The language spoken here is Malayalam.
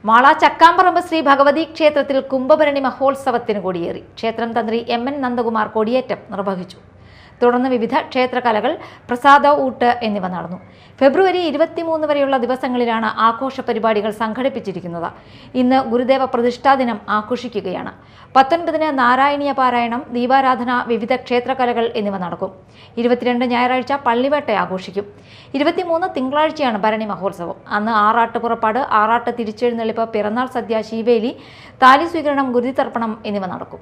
മാള ചക്കാമ്പറമ്പ് ശ്രീ ഭഗവതി ക്ഷേത്രത്തിൽ കുംഭഭരണി മഹോത്സവത്തിന് കൊടിയേറി. ക്ഷേത്രം തന്ത്രി MN നന്ദകുമാർ കൊടിയേറ്റം നിർവഹിച്ചു. തുടർന്ന് വിവിധ ക്ഷേത്രകലകൾ, പ്രസാദ ഊട്ട് എന്നിവ നടന്നു. ഫെബ്രുവരി 23 വരെയുള്ള ദിവസങ്ങളിലാണ് ആഘോഷ പരിപാടികൾ സംഘടിപ്പിച്ചിരിക്കുന്നത്. ഇന്ന് ഗുരുദേവ പ്രതിഷ്ഠാ ദിനം ആഘോഷിക്കുകയാണ്. 19-ന് നാരായണീയ പാരായണം, ദീപാരാധന, വിവിധ ക്ഷേത്രകലകൾ എന്നിവ നടക്കും. 22 ഞായറാഴ്ച പള്ളിവേട്ട ആഘോഷിക്കും. 23 തിങ്കളാഴ്ചയാണ് ഭരണി മഹോത്സവം. അന്ന് ആറാട്ട് പുറപ്പാട്, ആറാട്ട് തിരിച്ചെഴുന്നള്ളിപ്പ്, പിറന്നാൾ സദ്യ, ശീവേലി, താലി സ്വീകരണം, ഗുരുതി തർപ്പണം എന്നിവ നടക്കും.